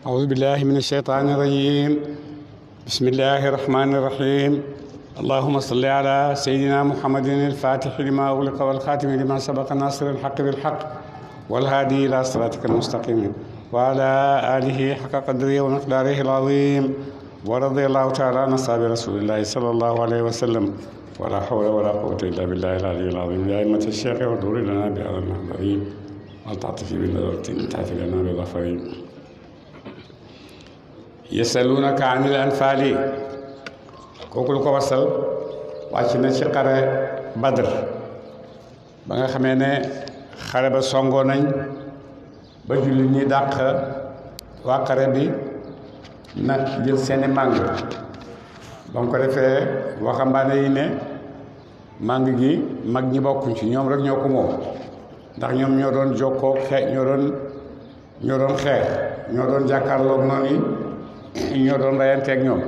أعوذ بالله من الشيطان الرجيم. بسم الله الرحمن الرحيم. اللهم صل على سيدنا محمد الفاتح لما أغلق والخاتم لما سبق ناصر الحق بالحق والهادي إلى صراطك المستقيم وعلى آله حق قدره ومقداره العظيم ورضي الله تعالى عن أصحاب رسول الله صلى الله عليه وسلم ولا حول ولا قوة إلا بالله العلي العظيم. يا أئمة الشيخ واغفر لنا بهذا المحضر والتعطف بالنظرة تعفي لنا بالظفر. yasalunaka anil anfaali kooku lu ko wasal wàcc na ci xare Badr ba nga xamee ne xare ba songoo nañ ba jullit ñi dàq waa xare bi nag jël seeni màng ba mu ko defee waxambaane yi ne màng gi mag ñi bokkuñ ci ñoom rek ñoo ko moom ndax ñoom ñoo doon jokkoo ñoo doon xeex ñoo doon jàkkaarloog noonu yi ñoo doon rayanteeg ñoom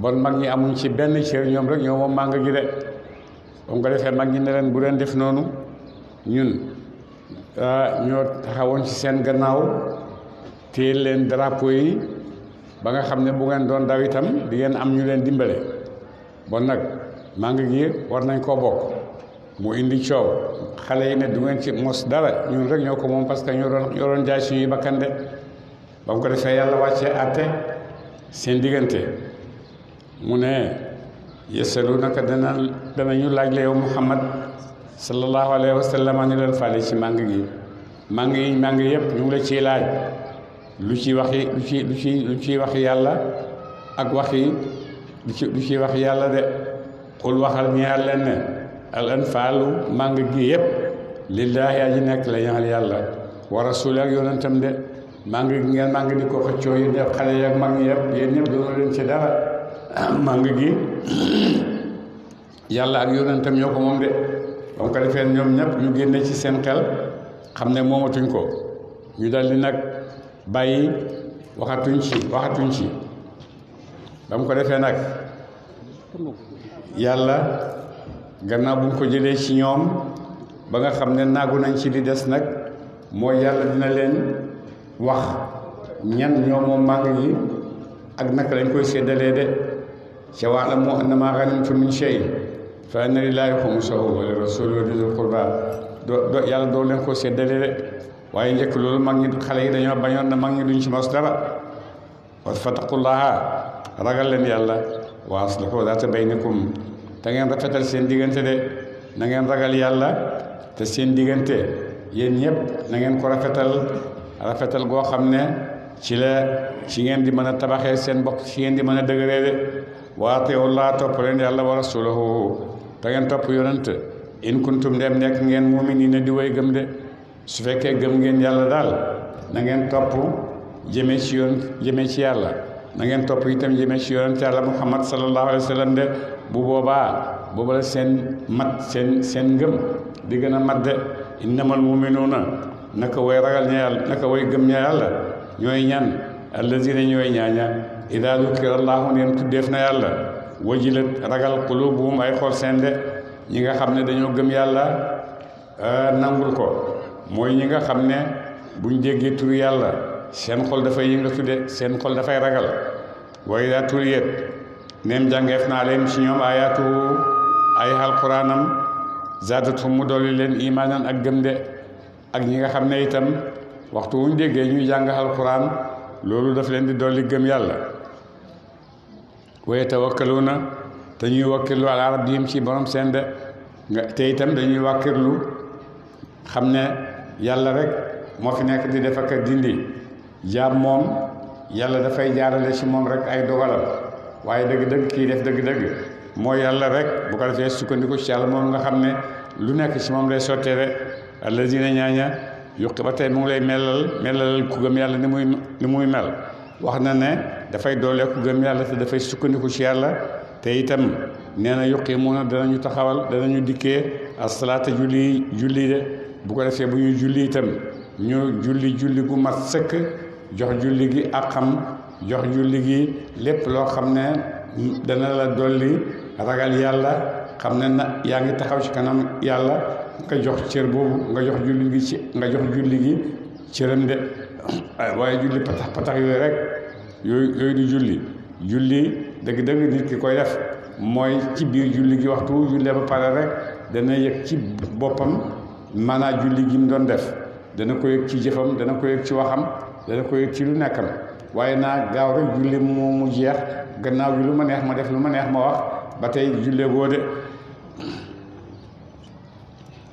bon mag ñi amuñ ci benn cër ñoom rek ñoo moom màng gi de ba mu ko defee mag ñi ne leen bu leen def noonu ñun ñoo taxawoon ci seen gannaaw téye leen drapeau yi ba nga xam ne bu ngeen doon daw itam di ngeen am ñu leen dimbale bon nag màng gi war nañ koo bokk. mu indi coow xale yi ne du ngeen ci mos dara ñun rek ñoo ko moom parce que ñoo doon jaay suñuy bakkan de ba mu ko defee yàlla wàccee àtte seen diggante mu ne yasalunaka danañu laaj la yow Muhammad sallallahu alayhi wa sallam ni leen fàlle ci màng gi màng yëpp ñu ngi la ciy laaj lu ciy waxi yàlla ak waxi lu ciy waxi yàlla de xul waxal ñeel leen ne al anfaalu màng gi yëpp lillaahi aji nekk la ñaal yàlla wa rasuuli ak yonentam de màng gi ngeen màng di ko xëccoo yi def xale yi ak mag ñi yëpp yéen ñëpp doona leen ci dara màng gi yàlla ak yonentam ñoo ko moom de ba mu ko defee ñoom ñëpp ñu génne ci seen xel xam ne moomatuñ ko ñu dal di nag bàyyi waxatuñ ci ba mu ko defee nag yàlla gannaaw bu ñu ko jëlee ci ñoom ba nga xam ne naagu nañ ci li des nag mooy yàlla dina leen wax ñan ñoo moom màng yi ak naka lañ koy séddalee de ca wa'lamu annamaa ghanimtum min shay'in fa anna lillaahi xumusahu wa li rasuulihi wa lidil qurbaa yàlla doo leen ko séddalee de waaye njëkk loolu mag ñi xale yi dañoo bañoon na mag ñi duñ ci mos dara fattaqullaaha ragal leen yàlla wa aslihu zaata baynikum te ngeen rafetal seen diggante de na ngeen ragal yàlla te seen diggante yéen ñëpp na ngeen ko rafetal goo xam ne ci ngeen di mën a tabaxee seen bopp ci ngeen di mën a dëgëree de wa atiiwu llaaha topp leen yàlla wa rasuulahu te ngeen topp yonent in kuntum dem nekk ngeen mu'miniina di way gëm de su fekkee gëm ngeen yàlla daal na ngeen topp jëmee ci yàlla na ngeen topp itam jëmee ci yonent yàlla Muhammad sallallahu alayhi wa sallam de bu booba la seen mat seen ngëm di gën a mat de innamal mu'minuuna naka way ragal ña yàlla naka way gëm ña yàlla ñooy ñan allazina ñooy ñaaña idaa dukira allaahu neen tuddeef na yàlla wajilat ragal qulubuhum ay xol seen de ñi nga xam ne dañoo gëm yàlla nangul ko mooy ñi nga xam ne buñ déggee turu yàlla seen xol dafay yëngatu de seen xol dafay ragal wa idaa tuliyat neem jàngeef naa leen ci ñoom ayaatu ay alquraanam zaadathum mu dolli leen imaanan ak gëm de ak ñi nga xam ne itam waxtu wuñ déggee ñuy jàng alquraan loolu daf leen di dolli gëm yàlla wa yatawakkaluuna te ñuy wakkirlu ala rabbihim ci borom seen de te itam dañuy wakkirlu xam ne yàlla rek moo fi nekk di def ak a dindi jaam moom yàlla dafay jaarale ci moom rek ay dogalam waaye dëgg-dëgg kii def dëgg-dëgg mooy yàlla rek bu ko defee sukkandiku ci yàlla moom nga xam ne lu nekk ci moom lay sottee de allazina ñaaña yuqi ba tey mu ngi lay melal ku gëm yàlla ni muy mel wax na ne dafay doole ku gëm yàlla te dafay sukkandiku ci yàlla te itam nee na yuqimuuna danañu dikkee as-salaata julli de bu ko defee bu ñu julli itam ñu julli gu mat sëkk jox julli gi ak xam jox julli gi lépp loo xam ne dana la dolli ragal yàlla xam ne na yaa ngi taxaw ci kanam yàlla nga jox cër boobu nga jox julli gi cëram de waaye julli patax patax yooyu rek yooyu du julli dëgg-dëgg nit ki koy def mooy ci biir julli gi waxtu jullee ba pare rek dana yëg ci boppam maanaa julli gi mu doon def dana ko yëg ci jëfam dana ko yëg ci waxam dana ko yëg ci lu nekkam waaye naa gaaw rek julli mu jeex gannaaw gi lu ma neex ma def lu ma neex ma wax ba tey jullee goo de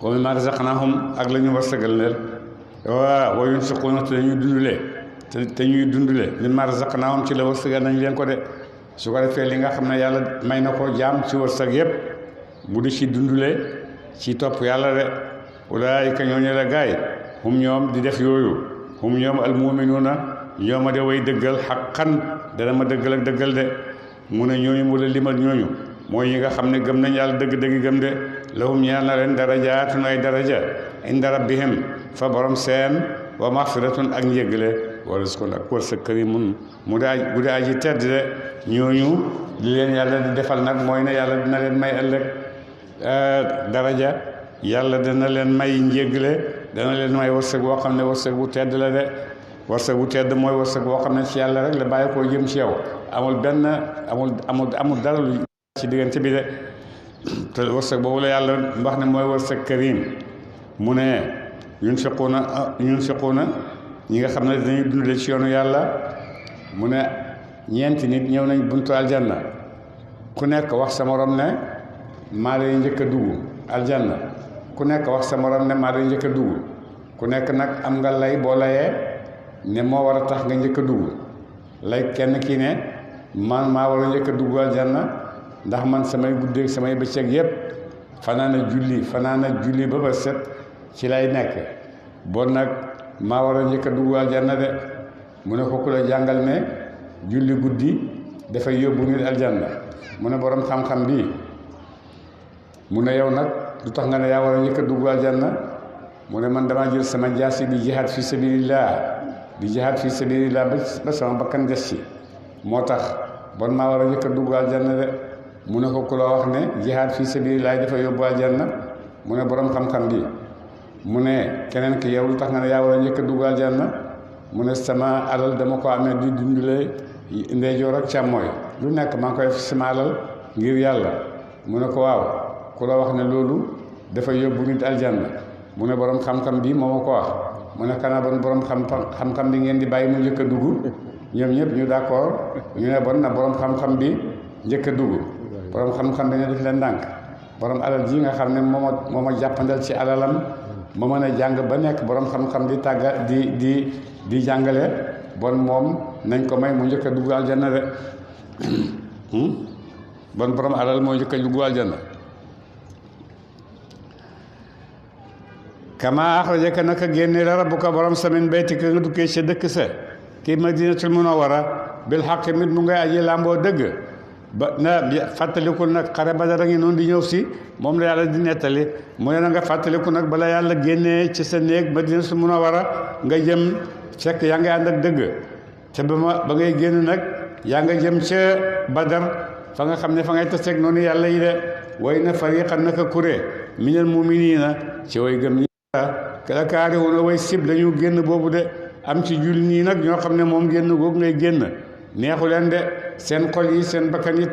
wa mimmaa razaqnaahum ak la ñu war sëgal leen waaw wa yunfiquuna te ñuy dundulee te ñuy dundulee mimmaa razaqnaahum ci la war sëgal nañ leen ko de su ko defee li nga xam ne yàlla may na ko jaam ci wërsëg yëpp bu di ci dundulee ci topp yàlla de ulaayika ñooñu la gaay hum ñoom di def yooyu hum ñoom almuminuuna ñoom a de way dëggal xaqan dana ma dëggal ak dëggal de mu ne ñooñu mu la limal ñooñu mooy ñi nga xam ne gëm nañ yàlla dëgg-dëgg gëm de lahum ñeel na leen darajaatun ay daraja inda rabbihim fa borom seen wa maxfiratun ak njéggale wa rizqun ak wërsëg karimun bu dee aji tedd de ñooñu li leen yàlla di defal nag mooy ne yàlla dina leen may ëllëg daraja yàlla dana leen may njéggale dana leen may wërsëg boo xam ne wërsëg bu tedd la de wërsëg bu tedd mooy wërsëg boo xam ne ci yàlla rek la bàyyi koo jëm ci yow amul dara lu ci diggante bi de te wërsëg boobu la yàlla wax ne mooy wërsëg karim mu ne yunfiquuna ñi nga xam ne dañuy dundale ci yoonu yàlla mu ne ñeenti nit ñëw nañ buntu aljanna ku nekk wax sa morom ne maa lay njëkk a dugg aljanna ku nekk wax sa morom ne maa lay njëkk a dugg ku nekk nag am nga lay boo layee ne moo war a tax nga njëkk a dugg lay kenn kii ne man maa war a njëkk a dugg aljanna ndax man samay guddeeg samay bëccëg yépp fanaana julli ba ba set ci lay nekk bon nag maa war a njëkk a dugg aljanna de mu ne ko ku la jàngal ne julli guddi dafay yóbbu nit aljanna mu ne borom xam-xam bi mu ne yow nag du tax nga ne yaa war a njëkk a dugg aljanna mu ne man damaa jël sama jaasi di jihaad fi sabilillah ba sama bakkan des ci moo tax bon maa war a njëkk a dugg aljanna de mu ne ko ku la wax ne jihaad fi sabilillah dafa yóbbu aljanna mu ne borom xam-xam bi mu ne keneen ki yow lu tax nga ne yaa war a njëkk a dugg aljanna mu ne sama alal dama ko amee di dundale ndeyjoor ak càmmooy lu nekk maa ngi koy def sama alal ngir yàlla mu ne ko waaw ku la wax ne loolu dafa yóbbu nit aljanna mu ne borom xam-xam bi moo ma ko wax mu ne kana bon borom xam-xam bi ngeen di bàyyi mu njëkk a dugg ñoom ñëpp ñu d'accord ñu ne bon na borom xam-xam bi njëkk a dugg borom xam-xam bi ne def leen ndànk borom alal ji nga xam ne moo ma jàppandal ci alalam ma mën a jàng ba nekk borom xam-xam di tàgga di jàngale bon moom nañ ko may mu njëkk a dugg aljanna de bon borom alal moo njëkk a dugg aljanna kama axrajaka naka génne la rabbuka borom sa min baytika nga dukkee ca dëkk sa kii madinatul munawwara bil xaq mit mu ngay aji làmboo dëgg ba na fàttaliku nag xare Badar a ngi noonu di ñëw si moom la yàlla di nettali mu ne na nga fàttaliku nag bala yàlla génnee ci sa néeg madinatul munawwara nga jëm fekk yaa ngi ànd ak dëgg te ba ngay génn nag yaa nga jëm ca Badar fa nga xam ne fa ngay taseeg noonu yàlla yi de way na fariqan naka kuré minal muminina ci way gëm ñi la kaari woon way sib dañu génn boobu de am ci julli ñii nag ñoo xam ne moom génn googu ngay génn neexu leen de seen xol yi seen bakkan yi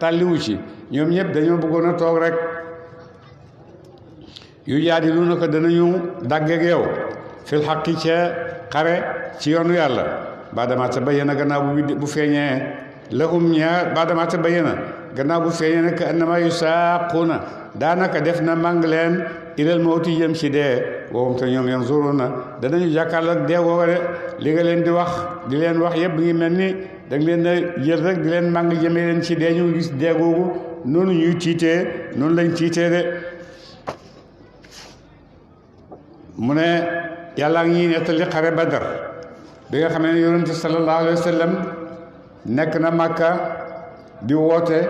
tàlliwu ci ñoom ñëpp dañoo bëggoon a toog rek yu jaadi lu na ko danañu dàggeeg yow fil xaqi ca xare ci yoonu yàlla baadama ta bayyana gannaaw bu feeñee lahum ñaar baadama ta bayyana gannaaw bu feeñee nag annama yusaaquuna daanaka def na màng leen ilal mawti jëm ci dee woowum te ñoom yanzuruna danañu jàkkaarloo ak dee woowa de li nga leen di wax yëpp ngi mel ni da nga leen a jël rek di leen màng jëmee leen ci dee ñu gis dee googu noonu ñuy tiitee noonu lañ tiitee de mu ne yàlla ngi ñuy nettali xare Badar bi nga xam ne yonente sallallahu alayhi wa sallam nekk na Màkka di woote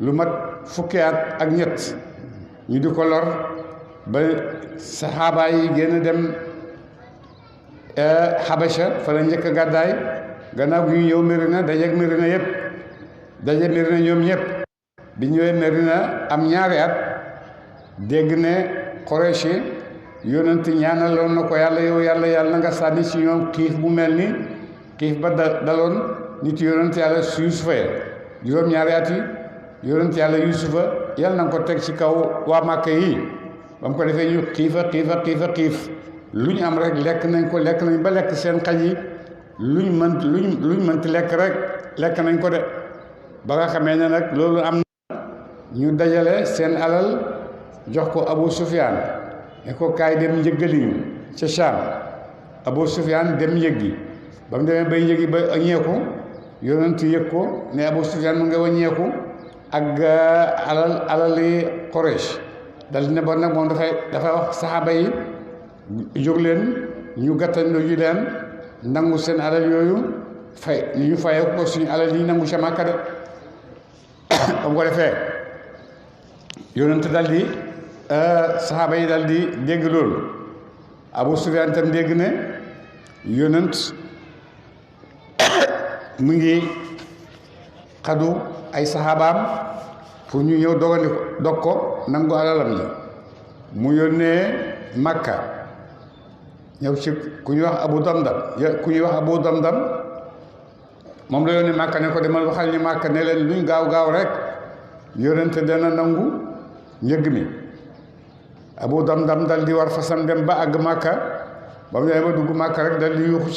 lu mat fukki at ak ñett ñu di ko lor ba saxaaba yi génn dem Habasha fa la njëkk a gàddaay gannaaw gi ñu ñëw Medina dajeeg Medina yëpp daje Medina ñoom ñëpp bi ñëwee Medina am ñaari at dégg ne Quraysh yonent ñaanaloon na ko yàlla yow yàlla na nga sànni ci ñoom xiif bu mel ni xiif ba daloon nit yonent yàlla Yuusufa ya juróom-ñaari at yi yonent yàlla Yuusufa yàlla na nga ko teg ci kaw waa Màkka yi ba mu ko defee ñu xiif lu ñu am rek lekk nañ ba lekk seen xaj yi luñ mënti lekk rek lekk nañ ko de ba nga xamee ne nag loolu am na ñu dajale seen alal jox ko Abu Sufyaan ne ko kaay dem njëggali ñu ca Shaam Abu Sufyaan dem yëggi ba mu demee bay yëggi ba ñeeku yonent yëg ko ne Abu Sufyaan mu nga waññeeku ak alali Quraysh dal ne bon nag moom dafay wax saxaaba yi jóg leen ñu gàttandu ju leen nangu seen alal yooyu ñu fayee ko suñu alal yi nangu ca Màkka de ba mu ko defee yonent dal di saxaaba yi dal di dégg loolu Abu Sufyaan tam dégg ne yonent mu ngi xadu ay saxaabaam pour ñu ñëw dog ko nangu alalam yi mu yónnee Makka ñëw ci ku ñuy wax Abu Damdam moom la yónnee Makka ne ko demal waxal ñu Makka ne leen luñ gaaw rek yonent dana nangu njëg mi Abu Damdam dal di war fasam dem ba àgg Makka ba mu demee ba dugg Makka rek dal di yuuxu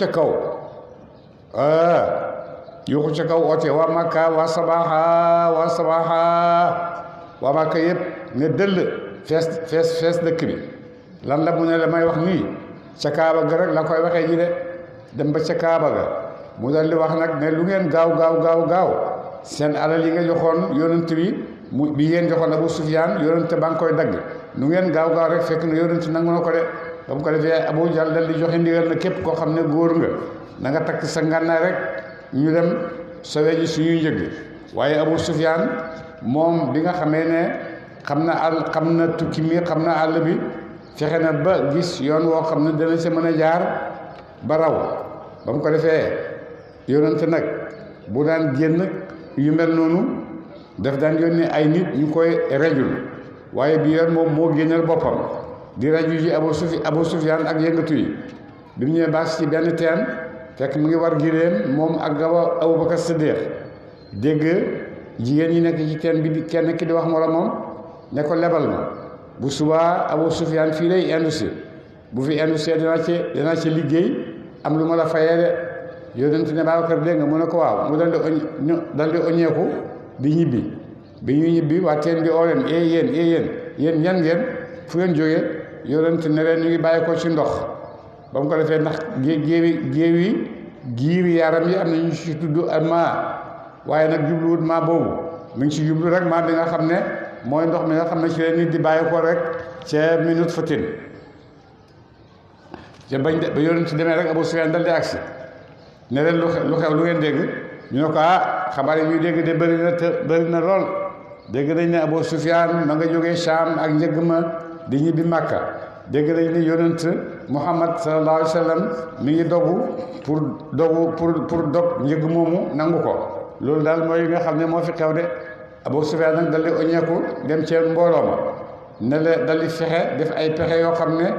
ca kaw oote waa Makka waa Sabaxa waa Makka yëpp ne dëll fees dëkk bi lan la mu ne la may wax nii ca Kaaba ga rek la koy waxee ji de dem ba ca Kaaba ga mu dal di wax nag ne lu ngeen gaaw seen alal yi nga joxoon yonent bi yéen joxoon Abu Sufyaan yonent ba nga koy dagg nu ngeen gaaw rek fekk na yonent nangu na ko de ba mu ko defee Abu Jahl dal di joxe ndigal na képp koo xam ne góor nga na nga takk sa ngànnaay rek ñu dem sowe ji suñuy njëg waaye Abu Sufyaan moom bi nga xamee ne xam na tukki mi xam na àll bi fexe na ba gis yoon woo xam ne dana sa mën a jaar ba raw ba mu ko defee yonent nag bu daan génn yu mel noonu daf daan yónnee ay nit ñu koy rejul waaye bi yoon moom moo génneel boppam di reju ji Abu Sufyaan ak yëngatu yi bi mu ñëwee baas ci benn teen fekk mu ngi war giléem moom ak Abubakar Siddiq dégg jigéen ñi nekk ci teen bi kenn ki di wax moromam ne ko lebal ma bu subaa Abu Sufyaan fii lay indu si bu fi indu see dinaa ci liggéey am lu ma la fayee de yonent ne Babacar dégg nga mu ne ko waaw mu dal di oññeeku di ñibbi bi ñuy ñibbi waa teen bi oo leen yéen ñan ngeen fu ngeen jógee yonent ne leen ñu ngi bàyyi ko ci ndox ba mu ko defee ndax giiri yaram yi am na ñu ci tudd maa waaye nag jubluwut maa boobu mu ngi ci jublu rek maa bi nga xam ne mooy ndox mi nga xam ne ci leen nit di bàyyi ko rek ca minute fatin ca ba yonent demee rek Abu Sufyaan dal di agsi ne leen lu xew lu ngeen dégg ñu ne ko xabaar yi ñuy dégg de bëri na lool dégg nañ ne Abu Sufyaan ma nga jógee Shaam ak njëgg ma di ñibbi Makka dégg nañ ne yonent Muhammad sallallahu alayhi wa sallam mi ngi pour dog njëgg moomu nangu ko loolu daal mooy yi nga xam ne moo fi xew de Abu Sufyaan nag dal di oññeeku dem ci mbooloo ma ne la dal di fexe def ay pexe yoo xam ne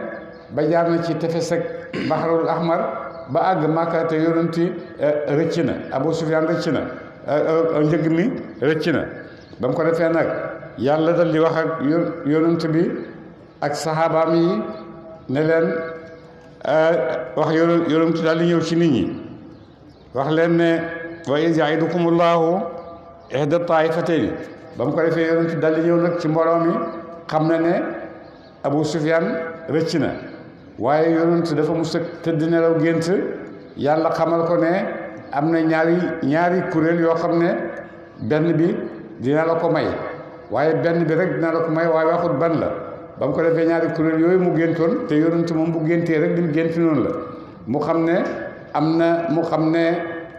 ba jaar na ci tefes ak Bahrul Ahmar ba àgg Makka te yonenti rëcc na Abu Sufyaan rëcc na njëgg mi rëcc na ba mu ko defee nag yàlla dal di wax ak yonent bi ak saxaabaam yi ne leen wax yonent daal di ñëw ci nit ñi wax leen ne wa iz ya'idukumullahu ihda ta'ifatayni ba mu ko defee yonent dal di ñëw nag ci mbooloo mi xam na ne Abu Sufyaan rëcc na waaye yonent dafa mus a tëdd nelaw gént yàlla xamal ko ne am na ñaari kuréel yoo xam ne benn bi dina la ko may waaye benn bi rek dina la ko may waaye waxut ban la ba mu ko defee ñaari kuréel yooyu mu géntoon te yonent moom bu géntee rek lim gént noonu la mu xam ne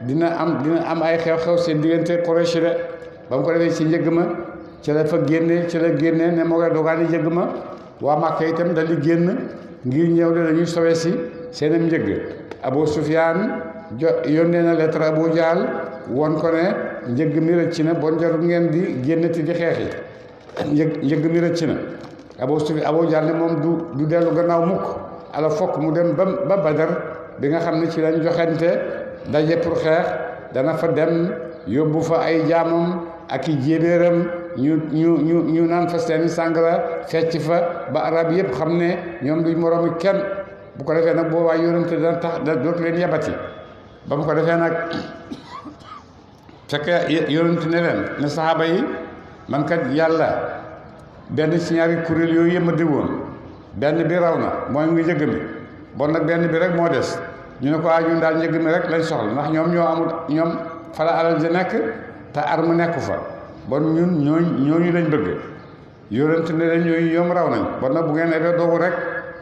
dina am ay xew-xew seen diggante Quraysh de ba mu ko defee ci njëgg ma ci la génne ne moo koy dogaani njëgg ma waa Màkka itam dal di génn ngir ñëw de dañuy sowe si seenam njëgg Abu Sufyaan yónnee na lettre Abu Jahl won ko ne njëgg mi rëcc na bon jarul ngeen di génnati di xeexi njëgg mi rëcc na Abu Jahl moom du dellu gannaaw mukk ala fokk mu dem ba Badar bi nga xam ne ci lañ joxante daje pour xeex dana fa dem yóbbu fa ay jaamam ak i jéebéeram ñu naan fa seeni sàngara fecc fa ba arab yëpp xam ne ñoom duñ moroomi kenn. bu ko defee nag boobaa yonente dana tax dootu leen yabati ba mu ko defee nag fekkee yonente ne leen ne saxaaba yi man kat yàlla benn ci ñaari kuréel yooyu yëpp ma diwoon benn bi raw na mooy ngi njëgg mi bon nag benn bi rek moo des ñu ne ko ñun daal njëgg mi rek lañ soxla ndax ñoom ñoo amul ñoom fala alal ja nekk te arme nekku fa bon ñun ñooñu lañ bëgg yonente ne leen ñooñu ñoom raw nañ bon nag bu ngeen ebee doogu rek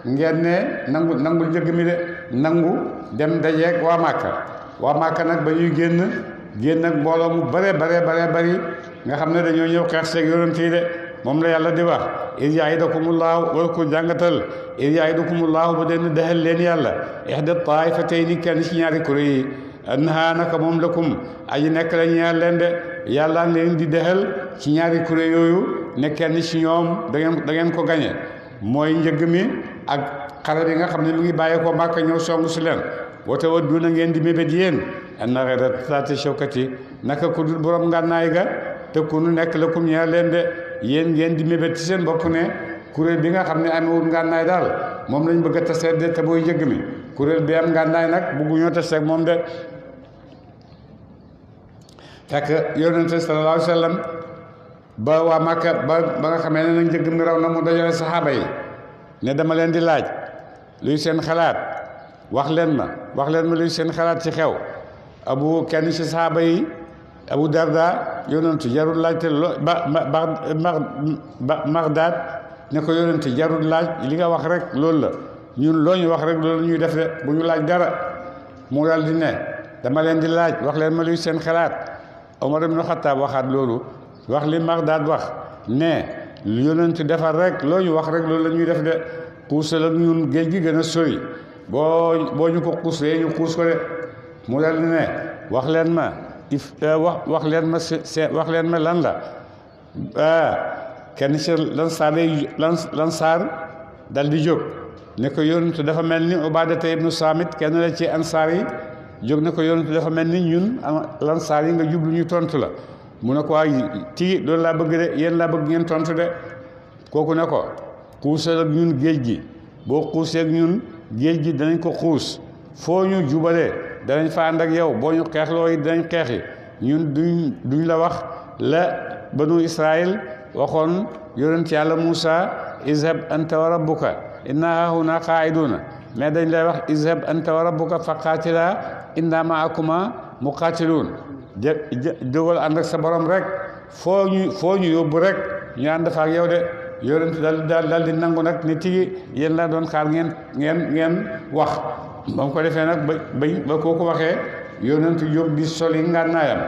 ngeen ne nangul njëgg mi de nangu dem dajeeg waa Màkka nag ba ñuy génn ak mbooloo mu bare bari nga xam ne dañoo ñëw xeex seeg yonent yi de moom la yàlla di wax iz ya'idukumullahu wala ko jàngatal iz ya'idukumullahu ba den dexal leen yàlla ihda taifatayni kenn ci ñaari kuréel yi annahaa naka moom lakum aji nekk la ñeel leen de yàlla leen di dexal ci ñaari kuréel yooyu ne kenn ci ñoom da ngeen ko gañe mooy njëgg mi ak xare bi nga xam ne mu ngi bàyyee ko Màkka ñëw songu si leen woote wa duna ngeen di mébét yéen anna ghayra zaati shawkati naka ku dul borom ngànnaay ga te ku nu nekk la kum ñeer leen de yéen ngeen di mébét ci seen bopp ne kuréel bi nga xam ne amewul ngànnaay daal moom lañ bëgg a taseet de te booy njëgg mi kuréel bi am ngànnaay nag bëgguñoo taseeg moom de fekk yonente sallallahu alayhi wa sallam ba waa Màkka ba nga xamee ne nag njëgg mi raw na mu dajale saxaaba yi ne dama leen di laaj luy seen xalaat wax leen ma luy seen xalaat ci xew kenn ci saxaaba yi Abu Darda yonentu jarul laajte Magdaad ne ko yonentu jarul laaj li nga wax rek loolu la ñun loo ñu wax rek loolu ñuy def de bu ñu laaj dara mu dal di ne dama leen di laaj wax leen ma luy seen xalaat Omar ibn Khattab waxaat loolu wax li Magdaad wax ne yonentu defar rek loo ñu wax rek loolu la ñuy def de xuusal ak ñun géej gi gën a sori boo ñu ko xuusee ñu xuus ko de mu dal di ne wax leen ma wax leen ma lan la kenn ci lansaar dal di jóg ne ko yonentu dafa mel ni Ubaadata ibnu Saamit kenn la ci ansaar yi jóg ne ko yonentu dafa mel ni ñun lansaar yi nga jublu ñu tontu la mu ne ko waay tigi loolu laa bëgg de yéen laa bëgg ngeen tontu de kooku ne ko xuusal ak ñun géej gi boo xuusee ak ñun géej gi danañ ko xuus foo ñu jubalee danañ fa ànd ak yow boo ñu xeexloo yi danañ xeexi ñun duñ la wax la banu Israël waxoon yonent yàlla Muusa izhab anta wa rabbuka inna haahuna qaa'iduuna mais dañ lay wax izhab anta wa rabbuka fa qaatila inna ma'akuma muqaatiluun jógal ànd ak sa borom rek foo ñu yóbbu rek ñu ànd fa ak yow de yonent dal di nangu nag ni tigi yéen la doon xaar ngeen wax ba mu ko defee nag ba kooku waxee yonent jóg di soli ngànnaayam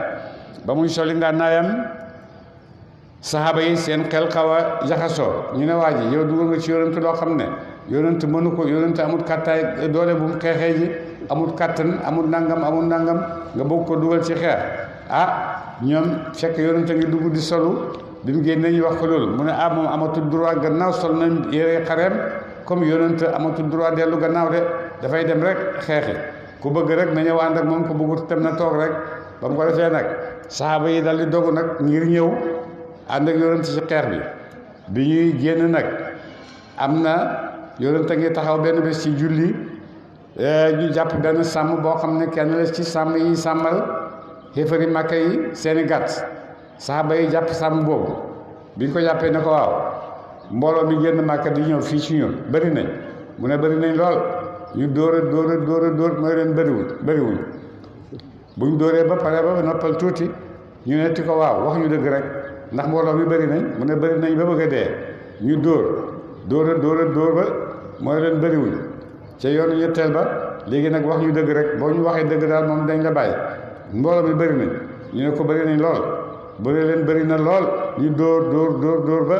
ba muy soli ngànnaayam saxaaba yi seen xel xaw a jaxasoo ñu ne waa ji yow dugal nga ci yonent loo xam ne yonent mënu ko yonent amul kàttaay doole bu mu xeexee ji amul kàttan amul nangam nga bëgg ko dugal ci xeex ñoom fekk yonent a ngi dugg di solu bi mu génnee ñu wax ko loolu mu ne moom amatul droit gannaaw sol na yére xareem comme yonent amatul droit dellu gannaaw de dafay dem rek xeexi ku bëgg rek na ñëw ànd ak moom ku bëggut tam na toog rek ba mu ko defee nag saxaaba yi dal di dogu nag ngir ñëw ànd ak yonent ci xeex bi ñuy génn nag am na yonent a ngi taxaw benn bés ci julli ñu jàpp benn sàmm boo xam ne kenn la ci sàmm yi sàmmal xéefari Màkka yi seeni gàtt saxaaba yi jàpp sàmm boobu bi ñu ko jàppee ne ko waaw mbooloo mi génn Màkka di ñëw fii ci ñun bëri nañ mu ne bëri nañ lool ñu dóor mooy leen bëriwuñ buñ dóoree ba pare ba noppal tuuti ñu netti ko waaw wax ñu dëgg rek ndax mbooloo mi bëri nañ mu ne bëri nañ ba bëgg a dee ñu dóor ba mooy leen bëriwuñ ca yoonu ñetteel ba léegi nag wax ñu dëgg rek boo ñu waxee dëgg daal moom dañ la bàyyi mbooloo mi bëri nañ ñu ne ko bëri nañ lool bëri na lool ñu dóor ba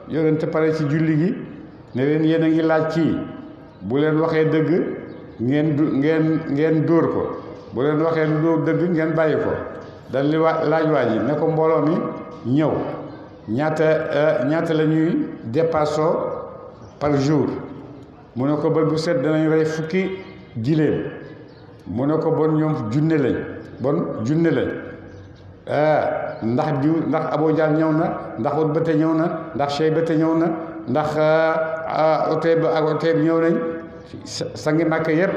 yonent pare ci julli gi ne leen yéen a ngi laaj kii bu leen waxee dëgg ngeen dóor ko bu leen waxee lu dóor dëgg ngeen bàyyi ko dal li laaj waa ji ne ko mbooloo mi ñëw ñaata la ñuy dépassoo par jour mu ne ko bët bu set danañ rey fukki giléem mu ne ko bon ñoom junne lañ ndax Abu Jahl ñëw na ndax Utbata ñëw na ndax Shaybata ñëw na ndax Utayba ak Utayba ñëw nañ sangi Màkka yëpp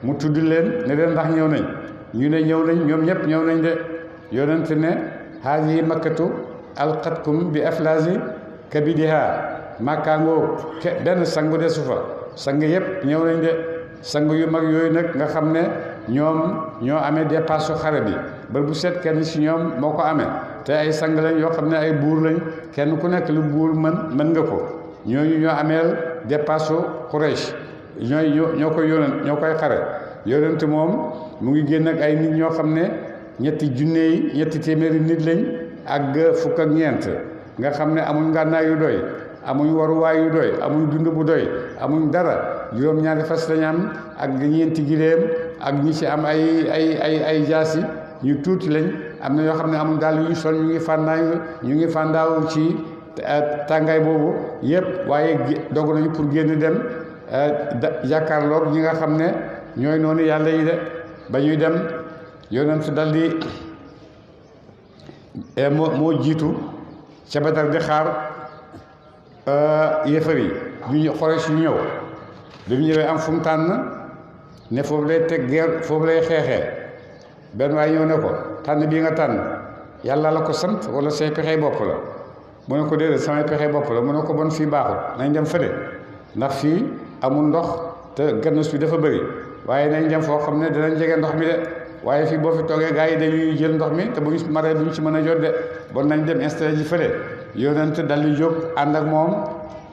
mu tudd leen ne leen ndax ñëw nañ ñu ne ñëw nañ ñoom ñëpp ñëw nañ de yonent ne haadihi makkatu alqatkum bi aflaazi kabidiha màkkaangoo benn sangu desu fa sang yëpp ñëw nañ de sang yu mag yooyu nag nga xam ne ñoo amee dépasse xare bi ba bu set kenn ci ñoom moo ko amee te ay sang lañ yoo xam ne ay buur lañ kenn ku nekk lu buur mën nga ko ñooñu ñoo ameel dépasse Quraysh ñoo koy xare yonent moom mu ngi génn ak ay nit ñoo xam ne ñetti téeméeri nit lañ ak fukk ak ñeent nga xam ne amuñ ngànnaay yu doy amuñ waruwaay yu doy amuñ dund bu doy amuñ dara juróom-ñaari fas lañ am ak ñeenti giléem ak ñi ci am ay jaasi ñu tuuti lañ am na yoo xam ne amuñ daal yu ñu sol ñu ngi fàndaaw ci tàngaay boobu yëpp waaye dogu nañu pour génn dem jàkkaarloog ñi nga xam ne ñooy noonu yàlla yi de ba ñuy dem yonent dal di moo jiitu ca Badar di xaar yéefar yi ñu Quraysh ñu ñëw bi mu ñëwee am fu mu tànn ne foofu lay teg guerre foofu lay xeexee benn waaye ñëw ne ko tànn bii nga tànn yàlla la ko sant wala say pexey bopp la mu ne ko déedéet samay pexey bopp la mu ne ko bon fii baaxut nañ dem fële ndax fii amul ndox te gannus bi dafa bëri waaye nañ dem foo xam ne danañ jege ndox mi de waaye fii boo fi toogee gars yi dañuy jël ndox mi te bu ñu maree duñ ci mën a jot de bon nañ dem installé ji fële yonent dal di jóg ànd ak moom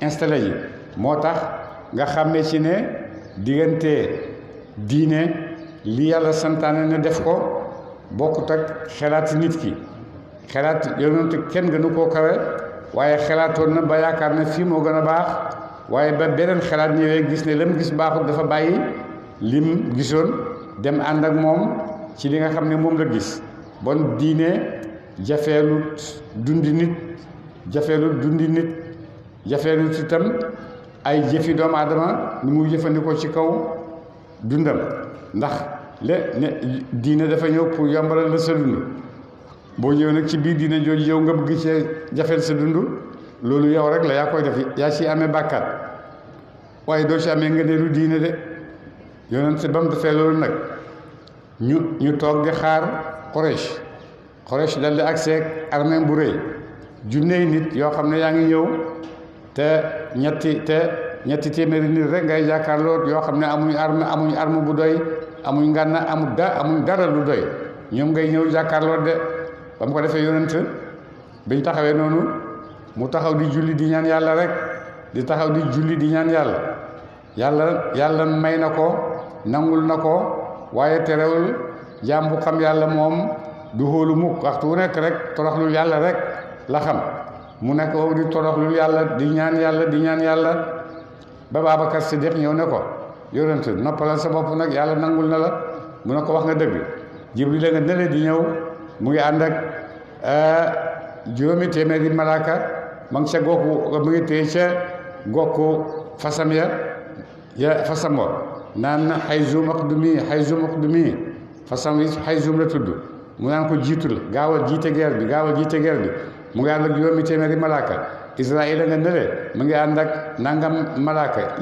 installé ji moo tax nga xàmmee ci ne diggante diine li yàlla santaane ne def ko bokkut ak xelaat nit ki xelaat yonent kenn gënu koo kawe waaye xelaatoon na ba yaakaar ne fii moo gën a baax waaye ba beneen xelaat ñëwee gis ne lam gis baaxut dafa bàyyi lim gisoon dem ànd ak moom ci li nga xam ne moom la gis bon diine jafeelut dundi nit jafeelut itam ay jëfi doomu aadama ni muy jëfandikoo ci kaw dundam ndax diine dafa ñëw pour yombalal la sa dund boo ñëw nag ci biir diine jooju yow nga bëgg cee jafeel sa dund loolu yow rek la yaa koy def yaa ci amee bàkkaat waaye doo ci amee ngëneelu diine de yonent ba mu defee loolu nag ñu toog di xaar Quraysh dal di accès armée bu rëy junney nit yoo xam ne yaa ngi ñëw te ñetti téeméeri nit rek ngay jàkkaarloo yoo xam ne amuñ arme bu doy amuñ ngànna amuñ dara lu doy ñoom ngay ñëw jàkkaarloo de ba mu ko defee yonent biñ taxawee noonu mu taxaw di julli di ñaan yàlla rek di taxaw di julli di ñaan yàlla may na ko nangul na ko waaye terewul jaam bu xam yàlla moom du hóolu mukk waxtu wu nekk rek toroxlul yàlla rek la xam mu nekk wow di toroxlul yàlla di ñaan yàlla ba Babacar Siddiq ñëw ne ko yonent noppalal sa bopp nag yàlla nangul na la mu ne ko wax nga dëgg Jibril la nga nële di ñëw mu ngi ànd ak juróomi téeméeri malaaka ma ngi ca gokku mu ngi téye ca gokku fasam fasam wa naan Hayzu Maqdumi fasam wi Hayzum la tudd mu naan ko jiitul gaawal jiite guerre bi mu ngi ànd ak juróomi téeméeri malaaka Israël nga nële mu ngi ànd ak nangam malaaka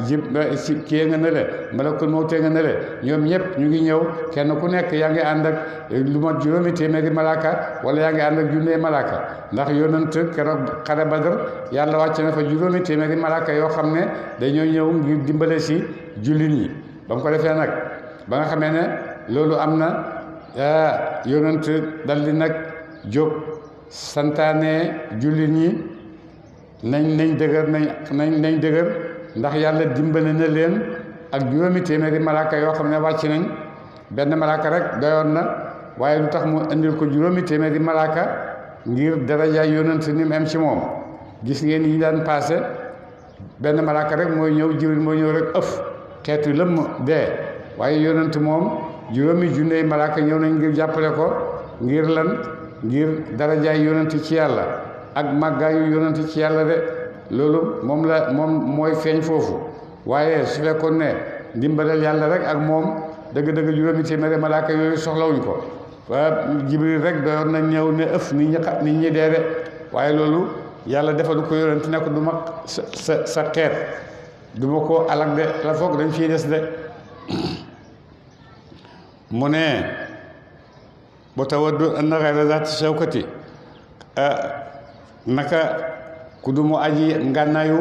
kii nga nële malakul mawte nga nële ñoom ñëpp ñu ngi ñëw kenn ku nekk yaa ngi ànd ak lu mat juróomi téeméeri malaaka wala yaa ngi ànd ak junnee malaaka ndax yonent keroog xare Badar yàlla wàcc na fa juróomi téeméeri malaaka yoo xam ne dañoo ñëw ngir dimbale si jullit ñi ba mu ko defee nag ba nga xamee ne loolu am na yonent dal di nag jóg santaane jullit ñi nañ dëgër ndax yàlla dimbale na leen ak juróomi téeméeri malaaka yoo xam ne wàcc nañ benn malaaka rek doyoon na waaye lu tax mu indil ko juróomi téeméeri malaaka ngir daraja yonent ni mu am ci moom gis ngeen yi daan passé benn malaaka rek mooy ñëw Jibril mooy ñëw rek xeetu lëmm dee waaye yonent moom juróomi junney malaaka ñëw nañ ngir jàppale ko ngir lan ngir darajaay yonent ci yàlla ak màggaayu yonent ci yàlla de loolu moom mooy feeñ foofu waaye su fekkoon ne ndimbalal yàlla rek ak moom dëgg-dëgg juróomi téeméeri malaaka yooyu soxlawuñ ko Jibril rek doyoon na ñëw ne ëf nit ñi dee de waaye loolu yàlla defalu ko yonent ne ko du ma sa xeet du ma ko alak de la foog dañ fiy des de mu ne bu tawaddu anna ghayra zaati shawkati naka ku du mu aji ngànnaayu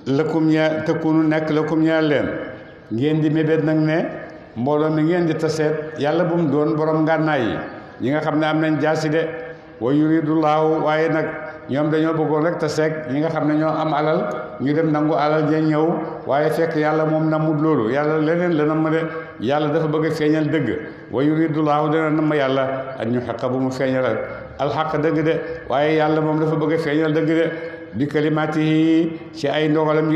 lëkkum ña tëkkunu nekk lëkkum ñaar leen ngeen di mébét nag ne mbooloo mi ngeen di taseet yàlla bu mu doon borom ngànnaay yi nga xam ne am nañ jaasi de wa yuridullahu waaye nag ñoom dañoo bëggoon rek taseeg ñi nga xam ne ñoo am alal ñu dem nangu alal ja ñëw waaye fekk yàlla moom namut loolu yàlla leneen la nam ma de yàlla dafa bëgg a feeñal dëgg wa yuridullahu dana nam yàlla ak ñu xaqa bu mu feeñal alxaq dëgg de waaye yàlla moom dafa bëgg a feeñal dëgg de bi kalimaatihi ci ay ndogalam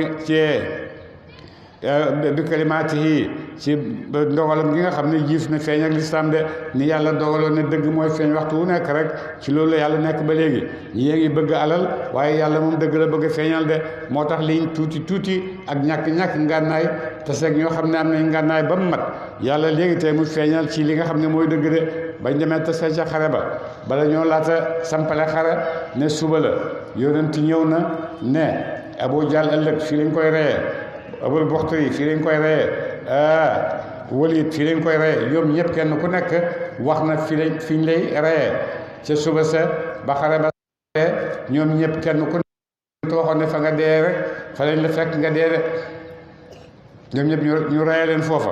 bi kalimaatihi ci ndogalam gi nga xam ne jiif na feeñ ak lislaam de ni yàlla dogaloon ne dëgg mooy feeñ waxtu wu nekk rek ci loolu la yàlla nekk ba léegi ñi ngi bëgg alal waaye yàlla moom dëgg la bëgg a feeñal de moo tax liñ tuuti ak ñàkk ngànnaay te seeg ñoo xam ne am nañ ngànnaay ba mu mat yàlla léegi tey mu feeñal ci li nga xam ne mooy dëgg de bañ demee tase ca xare ba bala ñoo laata sampale xare ne suba la yonent ñëw na ne Abu Jahl ëllëg fii lañ koy reyee Abul Buxtari fii lañ koy reyee Walid fii lañ koy reyee ñoom ñëpp kenn ku nekk wax na fi ñu lay reyee ca suba sa ba xare ba ñoom ñëpp kenn ku nekk waxoon ne fa nga dee rek fa lañ la fekk nga dee de ñoom ñëpp ñu reyee leen foofa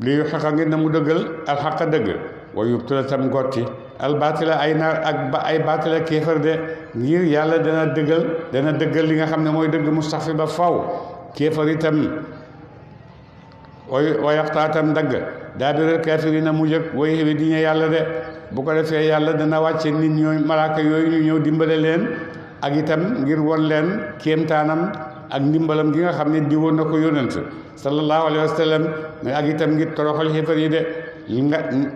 li yu xaqa ngir na mu dëggal alxaqa dëgg wa yubtula tam gotti albaatila ay naar ak ba ay baatila kéefar de ngir yàlla dana dëggal li nga xam ne mooy dëgg mustaxfi ba faw kéefar itam wa yaxtaatam dagg daa biral kaafirina mu jëkk way xewi di ñu yàlla de bu ko defee yàlla dana wàcce nit ñooy malaaka yooyu ñu ñëw dimbale leen ak itam ngir won leen kéemtaanam ak ndimbalam gi nga xam ne diwoon na ko yónent sallallahu alayhi wa sallam mais ak itam ngir toroxal xéefar yi de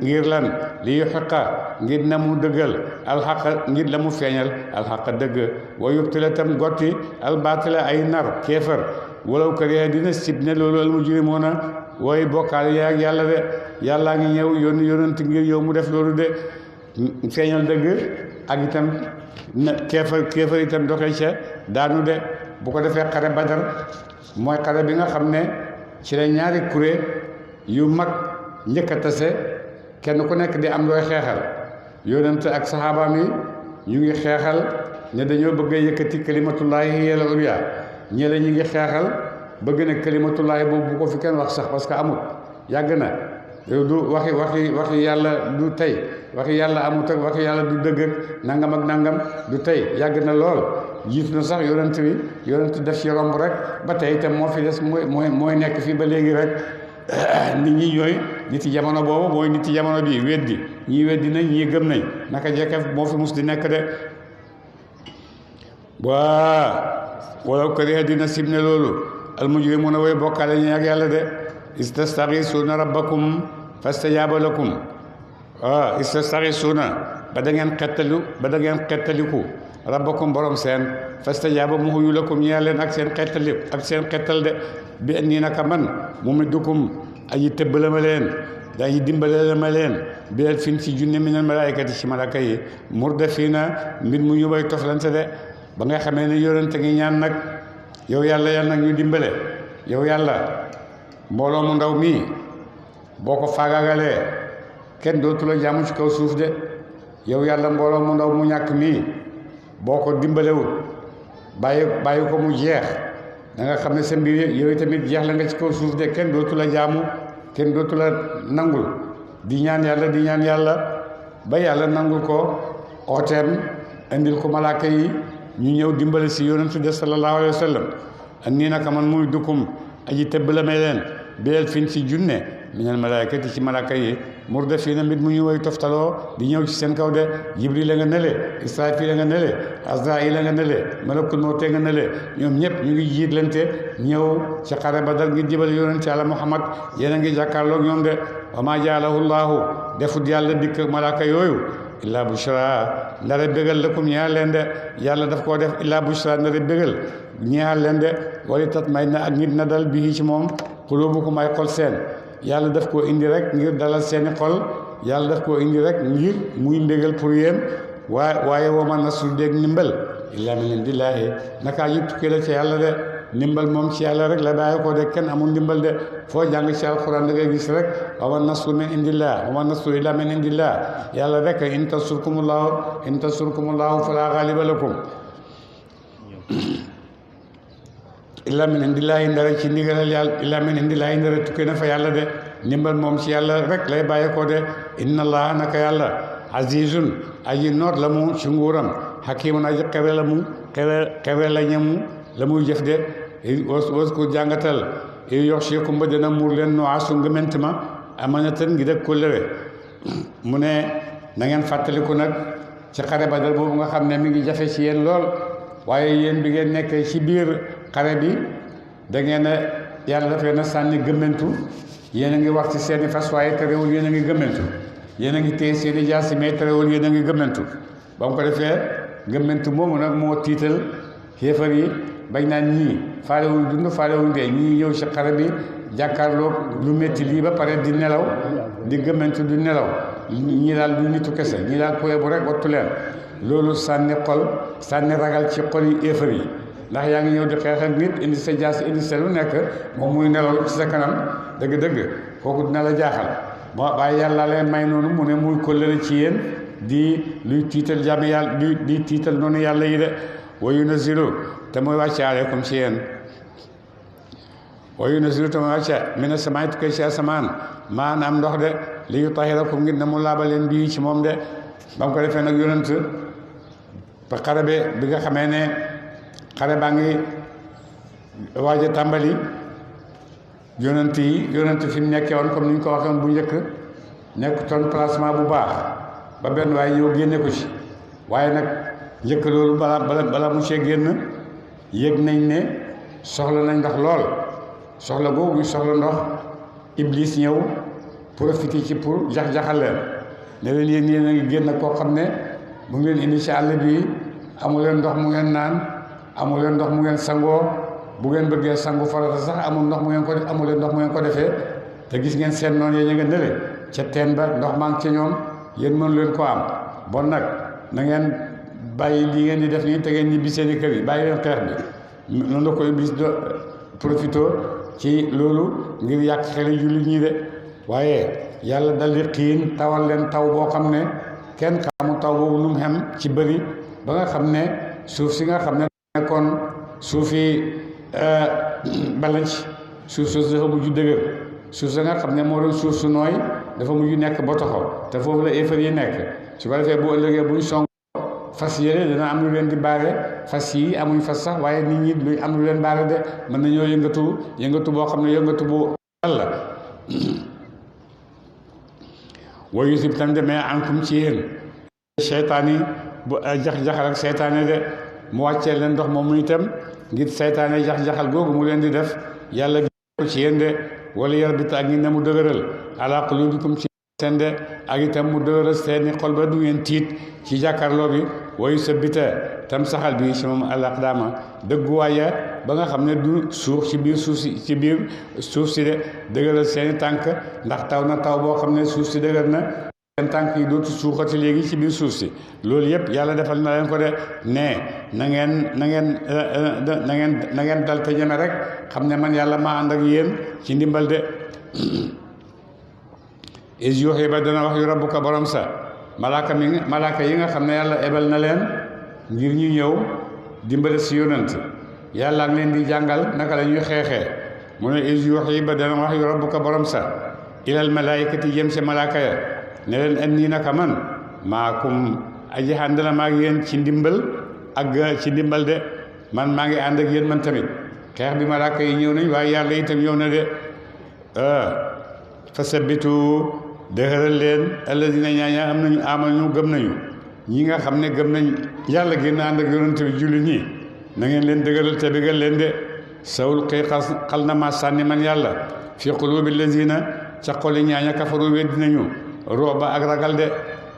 ngir lan li yuxiqa ngir na mu dëggal alxaqa ngir la mu feeñal alxaqa dëgg wa yubtila tam gotti albaatila ay nar kéefar walaw kariha dina sib ne loolu al mujrimoona wooy bokkaale yaa ak yàlla de yàllaa ngi ñëw yónni yónent ngir yow mu def loolu de feeñal dëgg ak itam kéefar itam doxee ca daanu de bu ko defee xare Badar mooy xare bi nga xam ne ci la ñaari kuréel yu mag njëkk a tase kenn ku nekk di am looy xeexal yonent ak saxaabaam yi ñu ngi xeexal ne dañoo bëgg a yëkkati kalimatullaahi hiya al-ulya ñële ñu ngi xeexal bëgg na kalimatullaahi boobu bu ko fi kenn wax sax parce que amul yàgg na du waxi yàlla du tey waxi yàlla amut ak waxi yàlla du dëgg ak nangam du tey yàgg na lool jiitu na sax yonent def ci romb rek ba tey itam moo fi des mooy nekk fii ba léegi rek nit ñi ñooy nit ci jamono boobu mooy nit ci jamono bii weddi ñii weddi nañ ñii gëm nañ naka jekkef moo fi mus di nekk de waa walaw kariha dina sib ne loolu almujrimuuna way bokkaale ñi ak yàlla de istastaghisuuna rabbakum fastajaaba lakum istastaghisuuna ba da ngeen xettaliku rabbakum borom seen fastajaaba mu huyu lakum ñeel leen ak seen xettal de bi nii naka man mu middukum aji tëbbala ma leen dañuy dimbale ma leen bilal fin ci junne minal malaayikati ci malaaka yi murdafiina mbir mu ñu bay toflante de ba nga xamee ne yonente ngi ñaan nag yow yàlla nag ñu dimbale yow yàlla mbooloo mu ndaw mii boo ko faagaagalee kenn dootu la jaamu ci kaw suuf de yow yàlla mbooloo mu ndaw mu ñàkk mii boo ko dimbalewul bàyyi ko mu jeex da nga xam ne sa mbir yow tamit jeex la nga ci kaw suuf de kenn dootu la jaamu kenn dootu la nangul di ñaan yàlla ba yàlla nangul ko ooteem indil ko malaaka yi ñu ñëw dimbale si yonentu de sallallahu alayhi wa sallam ak nii naka man muy dukkum aji tëbb la may leen bilal fin si junne minal malaayikati ci malaaka yi murdafiina mbir mu ñu woy toftaloo di ñëw ci seen kaw de jibril la nga nele israfil la nga nele azrail la nga nele malakul mawte nga nele ñoom ñëpp ñu ngi jiitlante ñëw ci xare Badar ngir jibal yonent yàlla Muhammad yéen a ngi jàkkaarloog ñoom de wa maa jaalahu llaahu defut yàlla dikk malaaka yooyu illaa bushra ndara bégal lakum ñeexal leen de yàlla daf koo def illaa bushra ndara bégal ñeexal leen de wali tatma'inna ak nit na dal bii ci moom quluubukum ay xol seen yàlla daf koo indi rek ngir dalal seeni xol yàlla daf koo indi rek ngir muy mbégal pour yéen waaye wama nasru dégg ndimbal illaa min indillaahi nakaa yi tukkee la ci yàlla de ndimbal moom ci yàlla rek la bàyyi ko de kenn amul ndimbal de foo jàng ci alxuraan da ngay gis rek wama nasru min indillah wama nasru illaa min indillah yàlla rek in tansurkumullaahu falaa gaaliba lakum illaa min indillaahi ndara ci ndigalal yàlla illaa min indillaahi ndara tukkee na fa yàlla de ndimbal moom ci yàlla rek lay bàyyi ko de inna allaha naka yàlla azizun aji noot la mu ci nguuram hakimun aji xewe la mu xewe la ñamu la muy jëf de was ko jàngatal yox si kumba dina muur leen no asu ngëment ma amanatan ngi dëkk kóllëre mu ne na ngeen fàttaliku nag ci xare Badar boobu nga xam ne mi ngi jafe ci yéen lool waaye yéen bi ngeen nekkee ci biir xare bi da ngeen a yàlla dafee na sànni gëmmentu yéen a ngi wax ci seeni fas waaye terewul yéen a ngi gëmmentu yéen a ngi téye seeni jaasi mais terewul yéen a ngi gëmmentu ba mu ko defee gëmmentu moomu nag moo tiital xéefar yi bañ naan ñii faalewuñ dund faalewuñ dee ñii ñëw ci xare bi jàkkaarloog lu métti lii ba pare di nelaw di gëmmentu du nelaw ñii daal du nitu kese ñii daal poye bu rek wattu leen loolu sànni ragal ci xol yi xéefar yi ndax yaa ngi ñëw di xeex ak nit indi sa jaas indi sa lu nekk moom muy nelaw ci sa kanam dëgg-dëgg kooku dina la jaaxal waaye yàlla leen may noonu mu ne muy kóllëre ci yéen di luy tiital jàmm yàlla di tiital noonu yàlla yi de wa yunazzilu te muy wàcce aleykum ci yéen wa yunazzilu te muy wàcce mina samaa'i tukkee ci asamaan maan am ndox de li yutahhirakum ngir na mu laabal leen bii ci moom de ba mu ko defee nag yonent ba xare bi nga xamee ne xare baa ngi waaj a tàmbali yonent fi mu nekkee woon comme ni ñu ko waxee woon bu njëkk nekk toon placement bu baax ba benn waaye ñëw génne ko ci waaye nag njëkk loolu bala mu cee génn yëg nañ ne soxla nañ ndox lool soxla boobu soxla ndox iblis ñëw profité ci pour jax-jaxal leen ne leen yéen a ngi génn koo xam ne mu ngeen indi ci àll bi amu leen ndox mu ngeen naan amu leen ndox mu ngeen sangoo bu ngeen bëggee sangu farata sax amu leen ndox mu ngeen ko defee te gis ngeen seen noonu yéen a nga nële ca teen ba ndox maa ngi ca ñoom yéen mënu leen ko am bon nag na ngeen bàyyi li ngeen di def nii te ngeen ñibbi seeni kër yi bàyyi leen xeex bi noonu la ko iblis do profito ci loolu ngir yàq xeli jullit ñi de waaye yàlla daldi xiin tawal leen taw boo xam ne kenn xamu taw boobu nu mu xem ci bëri ba nga xam ne suuf si nga xam ne nekkoon suufi balanc suuf soosu dafa mujj dëgër suuf sa nga xam ne moo doon suuf su nooy dafa mujj nekk botoxo te foofu la éefar yi nekk su ko defee bu ëllëgee buñ song fas yële dana am lu leen di baare fas yi amuñ fas sax waaye nit ñi luy am lu leen baare de mën nañoo yëngatu boo xam ne yëngatu bu la wooyu yusib tam demee ankum ci yéen seytaan yi bu jax-jaxal ak seytaane de mu wàccee leen ndox moom muy itam ngir seytaane jax-jaxal googu mu leen di def yàlla ko ci yéen de wala yar bita ak ngi ne mu dëgëral ala qulubikum ci seen de ak itam mu dëgëral seeni xol ba du ngeen tiit ci jàkkaarloo bi wayu sa bita tam saxal bi si moom alaqdaama dëgguwaaya ba nga xam ne du suux ci biir suuf si de dëgëral seeni tànk ndax taw na taw boo xam ne suuf si dëgër na seen tànk yi dootu suuxati léegi ci biir suuf si loolu yëpp yàlla defal na leen ko de ne na ngeen dal te ñeme rek xam ne man yàlla maa ànd ak yéen ci ndimbal de is yuuxi ba dana wax yu rabbuka borom sa malaaka yi nga xam ne yàlla ebal na leen ngir ñu ñëw dimbale si yonent yàlla ngi leen di jàngal naka la ñuy xeexee mu ne is yuuxi ba dana wax yu rabbuka borom sa ilal malaayikati jëm si malaaka ya ne leen an nii naka man maakum aji ànd la maa ngi yéen ci ndimbal ak ci ndimbal de man maa ngi ànd ak yéen man tamit xeex bi malaaka yi ñëw nañ waaye yàlla itam ñëw na de fa sabbitu dëgëral leen alladina ñaaña am nañu amanu gëm nañu ñi nga xam ne gëm nañ yàlla génn ànd ak yonent bi julli ñi na ngeen leen dëgëral te bégal leen de sawul xëy xal na ma sànni man yàlla fi qulubi alladina ca xoli ñaaña kafaru weddi nañu rooba ak ragal de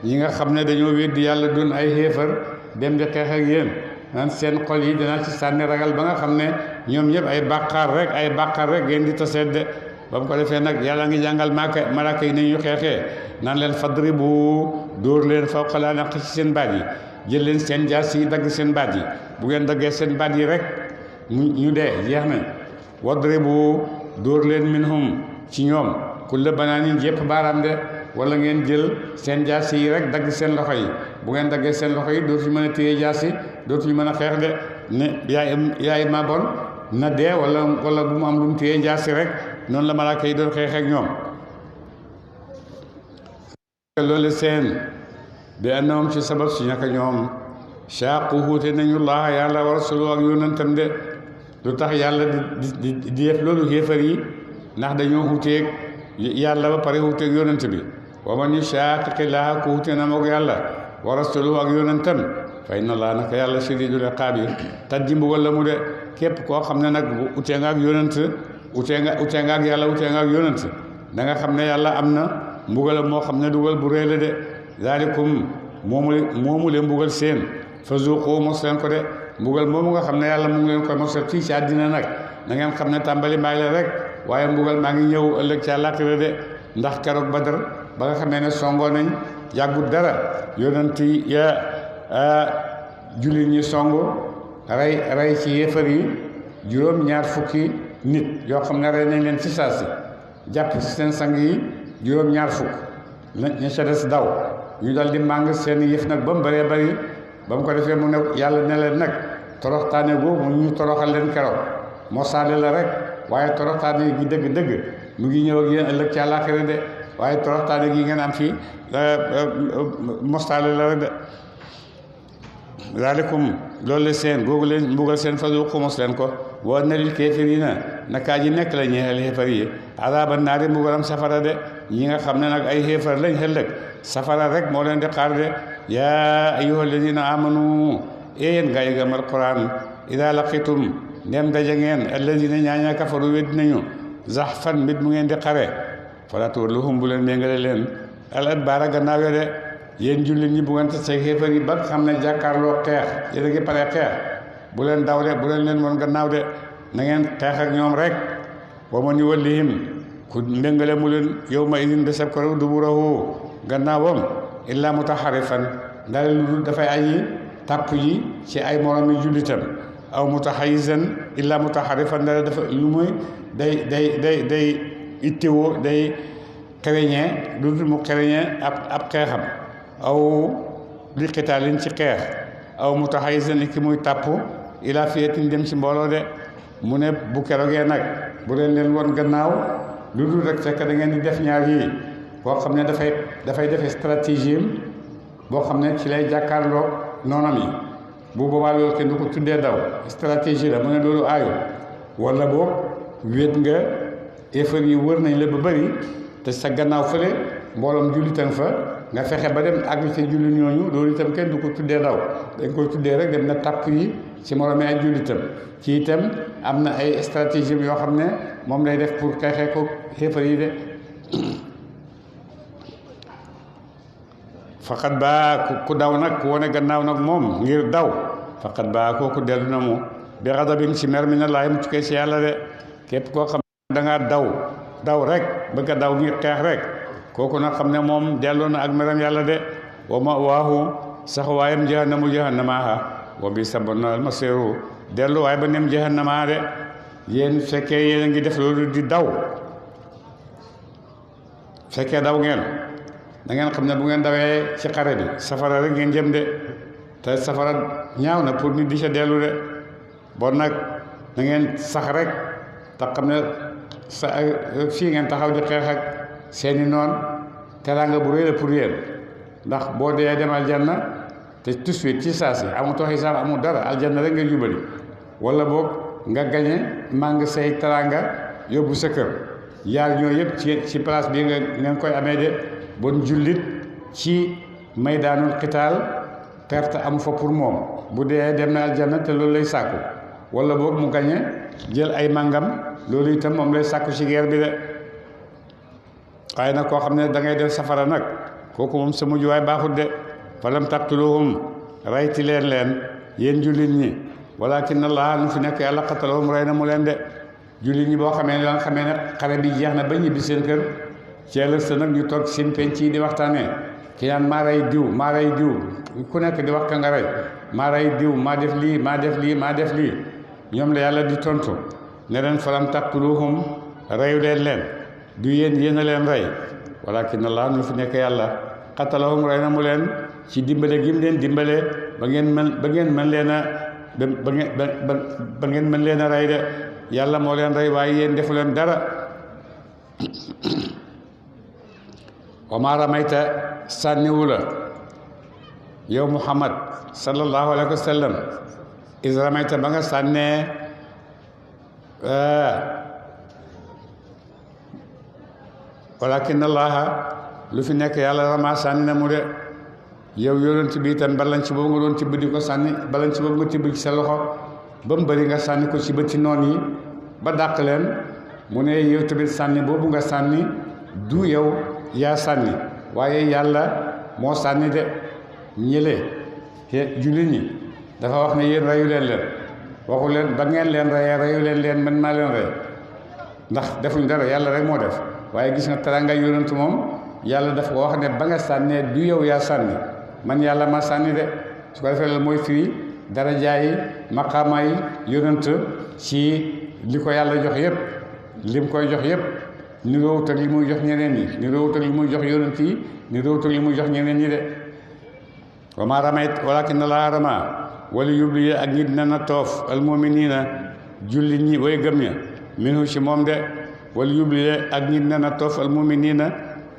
ñi nga xam ne dañoo weddi yàlla doon ay xéefar dem di xeex ak yéen naan seen xol yi dina ci sànni ragal ba nga xam ne ñoom ñëpp ay bàkkaar rek ngeen di taseet de ba mu ko defee nag yàlla ngi jàngal malaaka yi ne ñu xeexee naan leen fadribu dóor leen fawqa l-a'naaq ci seen baat yi jël leen seen jaas yi dagg seen baat yi bu ngeen daggee seen baat yi rek ñu dee jeex na wadribu dóor leen minhum ci ñoom kulla banaanin yëpp baaraam de wala ngeen jël seen jaas yi rek dagg seen loxo yi bu ngeen daggee seen loxo yi dootuñu mën a téye jaas yi dootuñu mën a xeex de ne yaay ma bon na dee wala bu mu am lu mu téye jaas yi rek noonu la malaaka yi doon xeex ak ñoom loolu seen bi annahum ci sabab si ñaka ñoom shaaqu wuute nañu laaha yàlla wa rasulahu ak yonentam de lu tax yàlla di def loolu xéefar yi ndax dañoo wuuteeg yàlla ba pare wuuteeg yonent bi wa man yushaqiqi laaha ku wuute na moog yàlla wa rasulahu ak yonentam fa inna laaha naka yàlla shadiidul iqaabi taddi mbugal la mu de képp koo xam ne nag utee nga ak yonent utee nga ak yàlla utee nga ak yonent da nga xam ne yàlla am na mbugal moo xam ne dugal bu réy la de zaalikum moomu leen mbugal seen fa zuuqu mos leen ko de mbugal moomu nga xam ne yàlla mu ngi leen koy mosal fii ci àddina nag na ngeen xam ne tàmbali maa ngi la rek waaye mbugal maa ngi ñëw ëllëg ci àllaaxira de ndax keroog Badar ba nga xamee ne songoo nañ yàggut dara yonent ya jullit ñi songu rey ci yéefar yi juróom-ñaar fukki nit yoo xam ne rey nañ leen ci saasi jàpp ci seen sang yi juróom-ñaar fukk ña ca des daw ñu dal di màng seen yëf nag ba mu bëree bëri ba mu ko defee mu ne yàlla ne leen nag toroxtaane googu ñu toroxal leen keroog moo saale la rek waaye toroxtaane gi dëgg-dëgg mu ngi ñëw ak yéen ëllëg ci àllaaxira de waaye toroxtaane gi ngeen am fii mostaale la rek de zaalikum loolu la seen googu leen mbugal seen fazuuqu mos leen ko wa anna lil kaafiriina nakaa ji nekk la ñeexal xéefar yi azaaban naari mbugalam safara de ñi nga xam ne nag ay xéefar lañ ëllëg safara rek moo leen di xaar de yaa ayyuha alladina amanu yéen gaa yi gëm alquran ida laqitum ndem daje ngeen alladina ñaaña kafaru wedd nañu zaxfan mbit mu ngeen di xare fala tuwalluhum bu leen méngale leen al adbaara gannaaw de yéen jullit ñi bu ngeen tasee xéefar yi ba xam ne jàkkaarloo xeex yéen a ngi pare xeex bu leen daw de bu leen woon gannaaw de na ngeen xeex ak ñoom rek wa man yuwallihim ku méngale mu leen yawma idin beseb ko duburahu gannaawam illa mutaharifan ndale lu dul dafay aji tàpp ji ci ay moromi jullitam aw mutahayizan illa mutaharifan ndale dafa lu muy day ittewoo day xereñee lu dul mu xereñee ab xeexam aw li xitaalin ci xeex aw mutahayizan ki muy tàpp ila fiyatin dem ci mbooloo de mu ne bu kerogee nag bu leen woon gannaaw lu dul rek fekk da ngeen di def ñaar yii boo xam ne dafay defe stratégie boo xam ne ci lay jàkkaarloo noonam yi bu boobaa loolu kenn du ko tuddee daw stratégie la mu ne loolu aayu wala boog wéet nga effort yi wër nañ la ba bëri te sa gannaaw fële mbooloom jullitam fa nga fexe ba dem àgg ci julli ñooñu loolu itam kenn du ko tuddee daw dañ koy tuddee rek dem na tàpp yi ci moromi ay jullitam ci itam am na ay stratégie yoo xam ne moom lay def pour xeexee ko xéefar yi de faqat baa ku daw nag ku wane gannaaw nag moom ngir daw faqat baa kooku dellu na mu bi xadabin ci mer mi na laay mu tukkee ci yàlla de képp koo xam ne da ngaa daw rek bëgg a daw ngir xeex rek kooku nag xam ne moom delloo na ak meram yàlla de wa ma waahu sax waayam jahannama wa bi sabona almasiru dellu waaye ba nem jahannama de yéen fekkee yéen a ngi def loolu di daw fekkee daw ngeen da ngeen xam ne bu ngeen dawee ci xare bi safara rek ngeen jëm de te safara ñaaw na pour nit di ca dellu de bon nag da ngeen sax rek te xam ne fii ngeen taxaw di xeex ak seeni noon teraanga bu rëy la pour yéen ndax boo dee dem aljanna te tout de suite ci saa si amutoo xisaab amul dara aljanna rek nga jubali wala boog nga gañe màng say teraanga yóbbu sa kër yaar ñoo yëpp ci place bi ngeen koy amee de bon jullit ci maydaanul xitaal perte amu fa pour moom bu dee dem na aljanna te loolu lay sàkku wala boog mu gañe jël ay màngam loolu itam moom lay sàkku ci guerre bi de waaye nag koo xam ne da ngay def safara nag kooku moom sa mujjuwaay baaxut de falam taqtuluhum rayti leen yéen jullit ñi walakin allah nu fi nekk yàlla qatalahum rey na mu leen de jullit ñi boo xamee ne xare bi jeex na ba ñibbi seen kër ci ëllëg sa nag ñu toog seen penc yi di waxtaanee ki naan maa rey diw ku nekk di wax ka nga rey maa rey diw maa def lii ñoom la yàlla di tontu ne leen falam taqtuluhum reyu leen du yéen a leen rey walakin allah nu fi nekk yàlla qatalahum rey na mu leen ci dimbale gi mu leen dimbale ba ngeen mën leen a rey de yàlla moo leen rey waaye yéen defu leen dara wa maa ramayta sànniwu la yow muhammad sallallahu alayhi wa sallam is ramayta ba nga sànnee walakin allaha lu fi nekk yàlla rama sànni na mu de yow yonent bi itam balanci boobu nga doon tibb di ko sànni balanci boobu nga tibb ci sa loxo ba mu bëri nga sànni ko ci bëti noon yi ba dàq leen mu ne yow tamit sànni boobu nga sànni du yow yaa sànni waaye yàlla moo sànni de ñële jullit ñi dafa wax ne yéen reyu leen waxu leen ba ngeen leen reyee reyu leen man maa leen rey ndax defuñ dara yàlla rek moo def waaye gis nga teranga yonent moom yàlla dafa ko wax ne ba nga sànnee du yow yaa sànni man yàlla ma sànni de su ko defee loolu mooy firi darajaayi maqaamaay yonent ci li ko yàlla jox yëpp lim koy jox yëpp niroowut ak li muy jox ñeneen ñi niroowut ak li muy jox yonent yi niroowut ak li muy jox ñeneen ñi de wa maa ramayta walaakinna Allaaha ramaa wala yubli ak nit na na toof almu'miniina jullit ñi way gëm ña minhu ci moom de wala yubli ak nit na na toof almu'miniina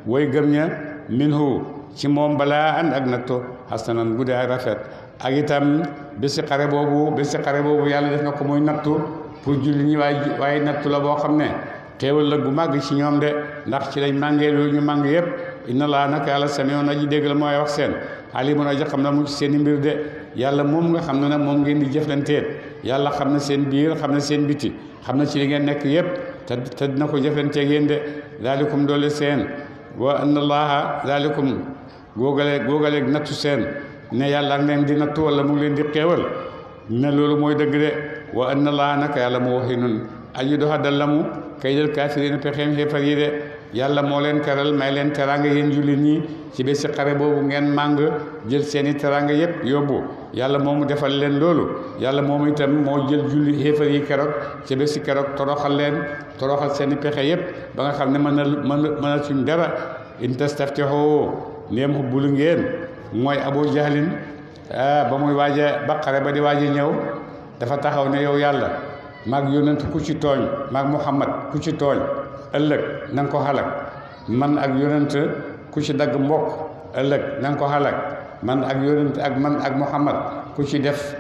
way gëm ña minhu ci moom balaa an ak nattu hasanan gudde ak rafet ak itam bési xare boobu yàlla def na ko muy nattu pour jullit ñi waaye nattu la boo xam ne xéewal la gu màgg ci ñoom de ndax ci lañ màngee loolu ñu màng yëpp inna laa naka yàlla samiun aji dégg la mooy wax seen alimun aji xam na mu ci seen i mbir de yàlla moom nga xam ne nag moom ngeen di jëflanteet yàlla xam na seen biir xam na seen biti xam na ci li ngeen nekk yëpp te dina ko jëflanteeg yéen de daalikum doole seen wa anna allaha daalikum góogaleeg nattu seen ne yàlla ak leen di nattu wala mu ngi leen di xéewal ne loolu mooy dëgg de wa anna allaha naka yàlla mu waxi nun aji doxa dal la mu kay del kaafiriina pexeem xéefar yi de yàlla moo leen teral may leen teranga yéen jullit ñi ci bési xare boobu ngeen màng jël seeni teranga yëpp yóbbu yàlla moomu defal leen loolu yàlla moomu itam moo jël julli xéefar yi keroog ci bési keroog toroxal seeni pexe yëpp ba nga xam ne mën a suñ dara in tastaftihu ndéem xubbulu ngeen mooy Abu Jahlin ba muy waaja ba xare ba di waaja ñëw dafa taxaw ne yow yàlla maag yonent ku ci tooñ maag Muhammad ku ci tooñ ëllëg na nga ko xalak man ak yonent ku ci dagg mbokk ëllëg na nga ko xalak man ak yonent ak Muhammad ku ci def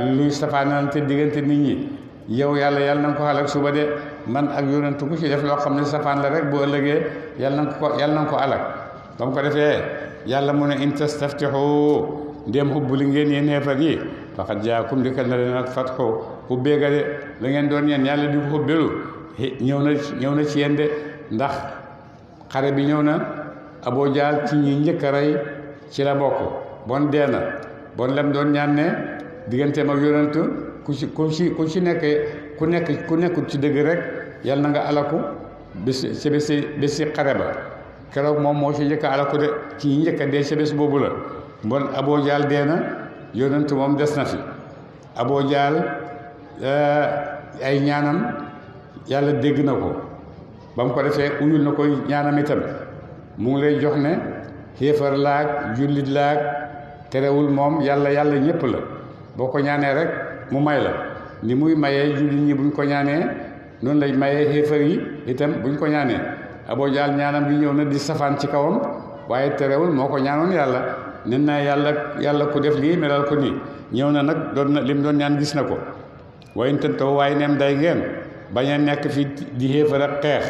luy safaanante diggante nit ñi yow yàlla na nga ko xalak suba de man ak yonent ku ci def loo xam ne safaan la rek bu ëllëgee yàlla na nga ko xalak ba mu ko defee yàlla mu ne in tastaftihu ndéem xubbuli ngeen yéen xeefar yi faqad jaakum dikkal na leen ak fatxu xubbeega de la ngeen doon ñeen yàlla di ko xubbelu ñëw na ci yéen de ndax xare bi ñëw na Abu Jahl ci ñi njëkk a rey ci la bokk bon dee na bon lem doon ñaan ne digganteem ak yonent ku ci nekkul ci dëgg rek yàlla na nga alaku bési xare ba keroog moom moo ci njëkk a alaku de ci ñi njëkk a dee ci bés boobu la bon Abu Jahl dee na yonent moom des na fi Abu Jahl ay ñaanam yàlla dégg na ko ba mu ko defee uyul na koy ñaanam itam mu ngi lay jox ne xéefar laag jullit laag terewul moom yàlla ñépp la boo ko ñaanee rek mu may la ni muy mayee jullit ñi buñ ko ñaanee noonu lay mayee xéefar yi itam buñ ko ñaanee Abu Jahl ñaanam gi ñëw na di safaan ci kawam waaye terewul moo ko ñaanoon yàlla nen na yàlla ku def lii melal ko nii ñëw na nag doon na lim doon ñaan gis na ko waaye tëntaw waaye neem day ngeen bañ a nekk fi di xéefar ak xeex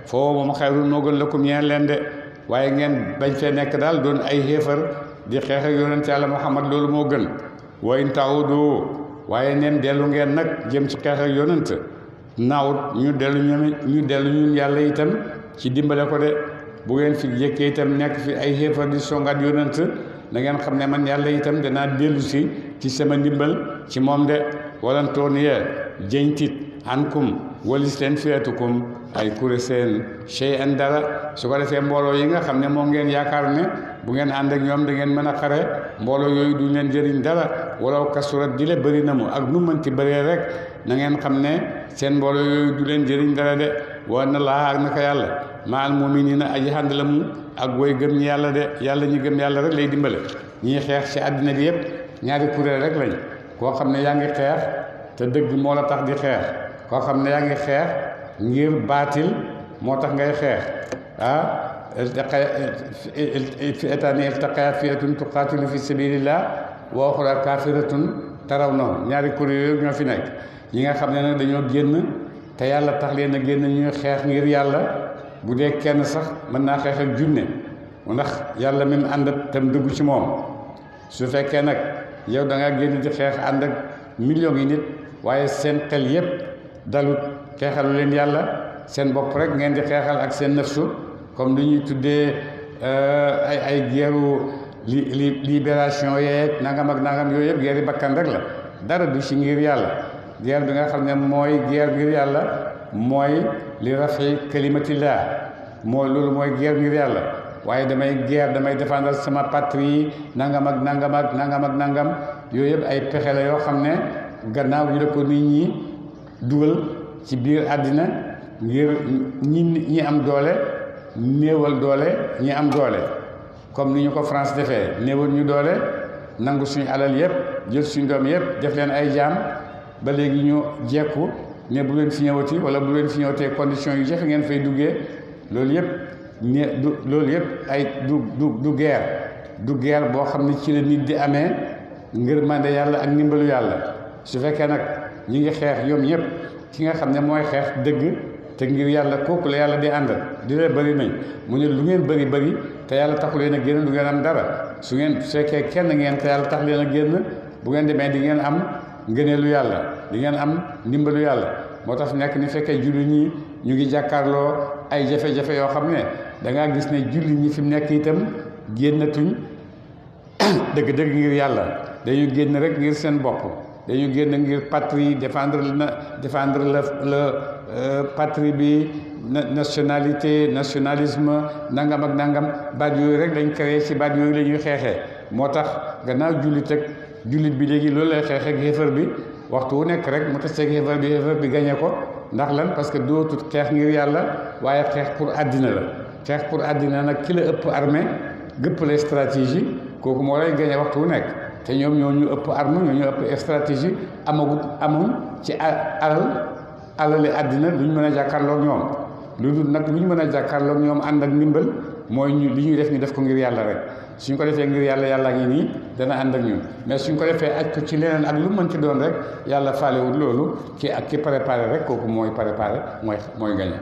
foo moom xayrun moo gën lakum ñeen leen de waaye ngeen bañ fee nekk daal doon ay xéefar di xeex ak yonent yàlla Muhammad loolu moo gën wa in ta'udu waaye neem dellu ngeen nag jëm ci xeex ak yonent naawut ñu dellu ñun yàlla itam ci dimbale ko de bu ngeen fi jëkkee itam nekk fi ay xéefar di songaat yonent na ngeen xam ne man yàlla itam danaa dellu si ci sama ndimbal ci moom de walantoon ye jëñtit ankum walis leen feetukum ay kuré seen chey an dara su ko defee mbooloo yi nga xam ne moom ngeen yaakaar ne bu ngeen ànd ak ñoom da ngeen mën a xare mbooloo yooyu duñ leen jëriñ dara walaw kasurat di le bëri na mu ak nu mënti bëree rek na ngeen xam ne seen mbooloo yooyu du leen jëriñ dara de wa na laa ak naka yàlla maa al mu'miniina aji ànd la mu ak woy gëm ñi yàlla de yàlla ñi gëm yàlla rek lay dimbale ñii xeex ci àddina bi yëpp ñaari kuréel rek lañ koo xam ne yaa ngi xeex te dëgg moo la tax di xeex koo xam ne yaa ngi xeex ngir baatil moo tax ngay xeex fi'ataani iltaqayaa fi'atun tuqaatilu fi sabilillah wa uxraa kaafiratun tarawnahum ñaari kuréel yooyu ñoo fi nekk ñi nga xam ne nag dañoo génn te yàlla tax leen a génn ñuy xeex ngir yàlla bu dee kenn sax mën naa xeex ak junne ndax yàlla même ànd tam dugg ci moom su fekkee nag yow da ngaa génn di xeex ànd ak millions yi nit waaye seen xel yépp dalut xeexalu leen yàlla seen bopp rek ngeen di xeexal ak seen nafsu comme li ñuy tuddee ay guerru libération yeeg nangam ak nangam yooyu yëpp guerre bakkan rek la dara du ci ngir yàlla guerre bi nga xam ne mooy guerre ngir yàlla mooy li rafi kalimatillah mooy loolu mooy guerre ngir yàlla waaye damay défendre sama patrie nangam ak nangam ak nangam ak nangam yooyu yëpp ay pexe la yoo xam ne gannaaw yi la ko nit ñi dugal ci biir àddina ngir ñi am doole néewal doole ñi am doole comme ni ñu ko France defee néewal ñu doole nangu suñu alal yëpp jël suñu doom yëpp def leen ay jaam ba léegi ñu jekku ne bu leen fi ñëwati wala bu leen fi ñëwatee conditions yu jafe ngeen fay duggee loolu yëpp loolu yëpp ay du guerre boo xam ne ci la nit di amee ngërmande yàlla ak ndimbalu yàlla su fekkee nag ñi ngi xeex ñoom ñëpp ki nga xam ne mooy xeex dëgg te ngir yàlla kooku la yàlla di àndal di leen bëri nañ mu ne lu ngeen bëri te yàlla taxu leen a génn du ngeen am dara su fekkee kenn ngeen te yàlla tax leen a génn bu ngeen demee di ngeen am ngëneelu yàlla di ngeen am ndimbalu yàlla moo tax nekk ni fekkee jullit ñi ñu ngi jàkkaarloo ay jafe-jafe yoo xam ne da ngaa gis ne jullit ñi fi mu nekk itam génnatuñ dëgg-dëgg ngir yàlla dañu génn rek ngir seen bopp dañu génn ngir patrie défendre le patrie bi nationalisme nangam ak nangam baat yooyu rek dañ créé ci baat yooyu la ñuy xeexee moo tax gannaaw jullit bi léegi loolu lay xeexee ak xéefar bi waxtu wu nekk rek mu taseeg xéefar bi gañe ko ndax lan parce que dootut xeex ngir yàlla waaye xeex pour àddina la xeex pour àddina nag ki la ëpp armée gëpp la stratégie kooku moo lay gañe waxtu wu nekk te ñoom ñoo ñu ëpp arme ñoo ñu ëpp stratégie amul ci alali àddina luñ mën a jàkkaarloog ñoom lu dul nag luñ mën a jàkkaarloog ñoom ànd ak ndimbal mooy li ñuy def ñu def ko ngir yàlla rek suñ ko defee ngir yàlla ngi nii dana ànd ak ñun mais suñ ko defee aj ko ci leneen ak lu mën ci doon rek yàlla faalewul loolu ki préparé rek kooku mooy préparé mooy gañe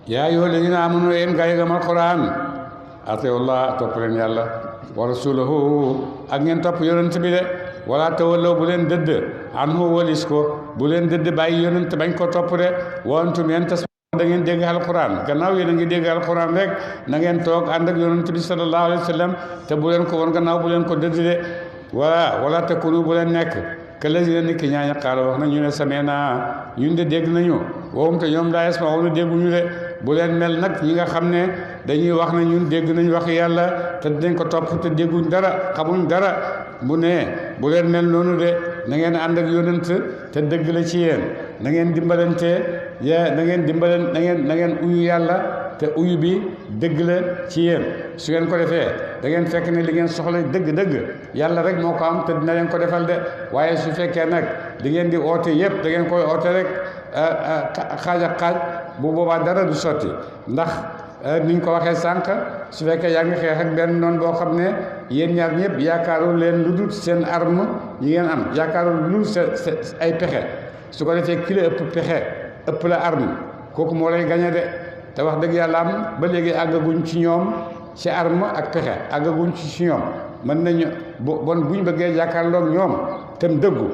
yaa ayyuha lladiina aamanu yéen gaa yi gëm alquran atiiwullaah topp leen yàlla wa rasuulahu ak ngeen topp yonent bi de wala tawallaw bu leen dëdd anhu walis ko bu leen dëdd bàyyi yonent bañ ko topp de wa antum yéen da ngeen dégg alquran gannaaw yéen a ngi dégg alquran rek na ngeen toog ànd ak yonent bi sallallahu alayhi wa sallam te bu leen ko woon gannaaw bu leen ko dëdd de wala takunu bu leen nekk kallazina nit ki ñaaña qaala wax na ñu ne sami'na ñun de dégg nañu wowum te ñoom laa yasma'uuna dégguñu de bu leen mel nag ñi nga xam ne dañuy wax ne ñun dégg nañ wax yàlla te dinañ ko topp te dégguñ dara xamuñ dara bu leen mel noonu de na ngeen ànd ak yonent te dëgg la ci yéen na ngeen dimbalante na ngeen uyu yàlla te uyu bi dëgg la ci yéen su ngeen ko defee da ngeen fekk ne li ngeen soxla dëgg yàlla rek moo ko am te dina leen ko defal de waaye su fekkee nag li ngeen di oote yëpp da ngeen koy oote rek xaaj ak xaaj bu boobaa dara du sotti ndax niñ ko waxee sànq su fekkee yaa ngi xeex ak benn noonu boo xam ne yéen ñaar ñëpp yaakaarul leen lu dul seen arme yi ngeen am yaakaarul lu dul ay pexe su ko defee ki la ëpp pexe ëpp la arme kooku moo lay gañe de te wax dëgg yàlla am ba léegi àggaguñ ci ñoom ci arme ak pexe àggaguñ ci ñoom mën nañu bon buñ bëggee jàkkaarloog ñoom tam dëggu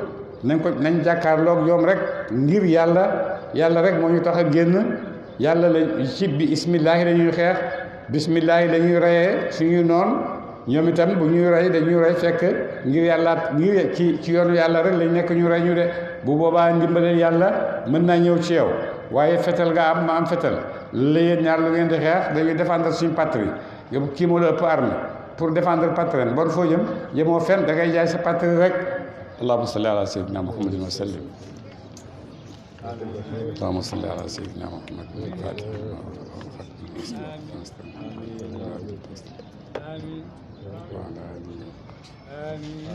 nañ jàkkaarloog ñoom rek ngir yàlla rek moo ñu tax a génn yàlla la ci bi ismillaahi la ñuy xeex bismillaahi la ñuy reyee suñuy noon ñoom itam bu ñuy rey dañuy rey fekk ngir yàlla ngir ci yoonu yàlla rek lañ nekk ñu rey ñu de bu boobaa ndimbaleel yàlla mën naa ñëw ci yow waaye fetal nga am ma am fetal la yéen ñaar lu ngeen di xeex dañuy défendre suñu patrie yow kii moo la ëpp arme pour défendre patrie bon foo jëm yemoo fen da ngay jaay sa patrie rek allahumma salli ala sayyidina muhammadin wa sallim اللهم صل على سيدنا محمد الفاتح آمين وعلى آله آمين